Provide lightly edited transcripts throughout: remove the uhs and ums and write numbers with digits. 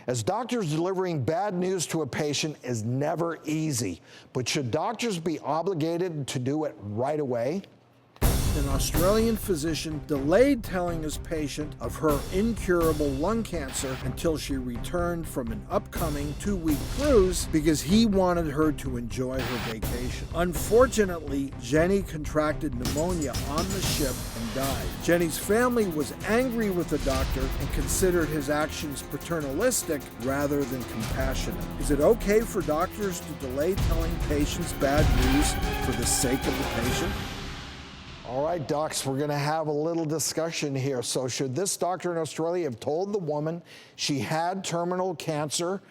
As doctors, delivering bad news to a patient is never easy, but should doctors be obligated to do it right away? An Australian physician delayed telling his patient of her incurable lung cancer until she returned from an upcoming 2-week cruise because he wanted her to enjoy her vacation. Unfortunately, Jenny contracted pneumonia on the ship and died. Jenny's family was angry with the doctor and considered his actions paternalistic rather than compassionate. Is it okay for doctors to delay telling patients bad news for the sake of the patient? All right, docs, we're going to have a little discussion here. So should this doctor in Australia have told the woman she had terminal cancer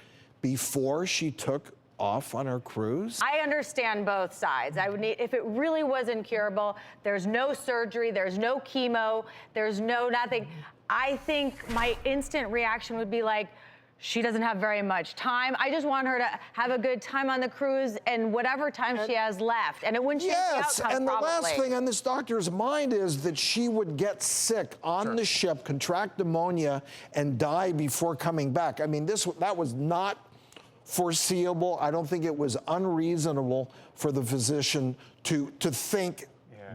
before she took off on her cruise? I understand both sides. I would need, if it really was incurable, there's no surgery, there's no chemo, there's no nothing. I think my instant reaction would be like, she doesn't have very much time. I just want her to have a good time on the cruise and whatever time she has left. And it wouldn't change the outcome, and the probably. last thing on this doctor's mind is that she would get sick on the ship, contract pneumonia, and die before coming back. I mean, that was not foreseeable. I don't think it was unreasonable for the physician to think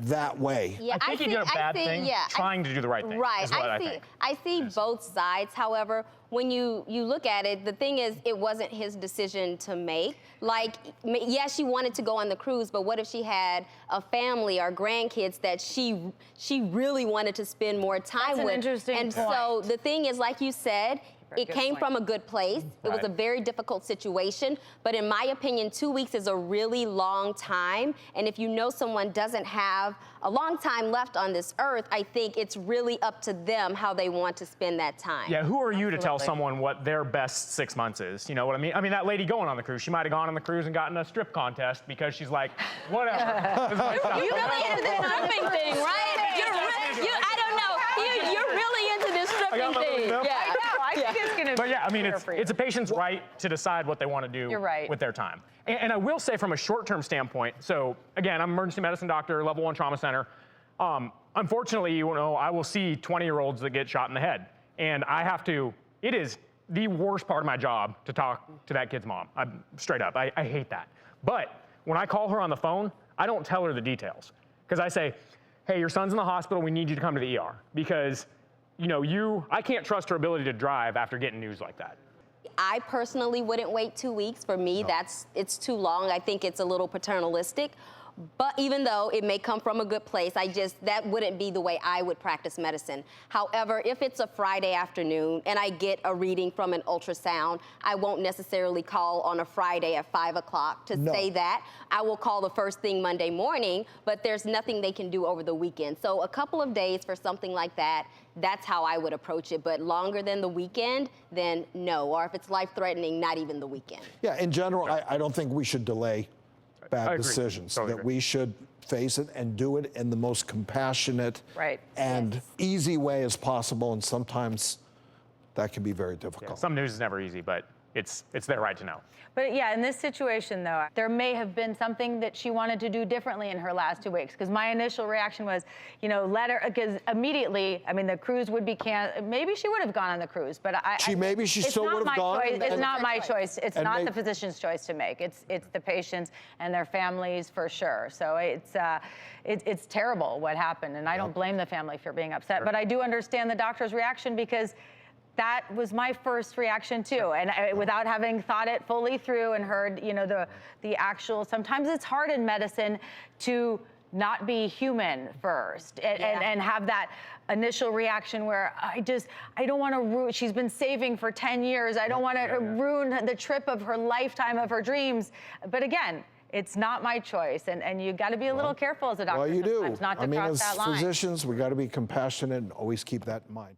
that way. Yeah, I think you did a bad thing trying to do the right thing. Right. I see both sides. However, when you look at it, the thing is, it wasn't his decision to make. Like, yes, she wanted to go on the cruise, but what if she had a family or grandkids that she really wanted to spend more time with? That's an interesting point. So the thing is, like you said, it came from a good place. It was a very difficult situation, but in my opinion, 2 weeks is a really long time. And if you know someone doesn't have a long time left on this earth, I think it's really up to them how they want to spend that time. Yeah, who are you to tell someone what their best 6 months is? You know what I mean? I mean, that lady going on the cruise, she might have gone on the cruise and gotten a strip contest because she's like, whatever. You really into this stripping thing, right? I don't know. You're really into this stripping thing. I know. I think it's going to But yeah, I mean, it's a patient's right to decide what they want to do with their time. And I will say from a short-term standpoint, so again, I'm an emergency medicine doctor, level 1 trauma center. Unfortunately, you know, I will see 20-year-olds that get shot in the head. And I have to, it is the worst part of my job to talk to that kid's mom. Straight up, I hate that. But when I call her on the phone, I don't tell her the details. Because I say, hey, your son's in the hospital, we need you to come to the ER. Because you know, I can't trust her ability to drive after getting news like that. I personally wouldn't wait 2 weeks. For me, it's too long. I think it's a little paternalistic. But even though it may come from a good place, that wouldn't be the way I would practice medicine. However, if it's a Friday afternoon and I get a reading from an ultrasound, I won't necessarily call on a Friday at 5 o'clock to say that. I will call the first thing Monday morning, but there's nothing they can do over the weekend. So a couple of days for something like that, that's how I would approach it. But longer than the weekend, then no. Or if it's life-threatening, not even the weekend. Yeah, in general, I don't think we should delay bad decisions, that we should face it and do it in the most compassionate and easy way as possible, and sometimes that can be very difficult. Yeah, some news is never easy, but it's their right to know. But yeah, in this situation though, there may have been something that she wanted to do differently in her last 2 weeks. Because my initial reaction was, you know, because immediately, I mean, the cruise would be canceled. Maybe she would have gone on the cruise, but maybe she still would have gone. It's not my choice. It's not the physician's choice to make. It's the patients and their families for sure. So it's terrible what happened, and I don't blame the family for being upset. But I do understand the doctor's reaction, because that was my first reaction too, and without having thought it fully through and heard, you know, the actual. Sometimes it's hard in medicine to not be human first and have that initial reaction where I don't want to ruin. She's been saving for 10 years. I don't want to ruin the trip of her lifetime of her dreams. But again, it's not my choice, and you got to be a little careful as a doctor. Well, you do. Not to cross that line. As physicians, we got to be compassionate and always keep that in mind.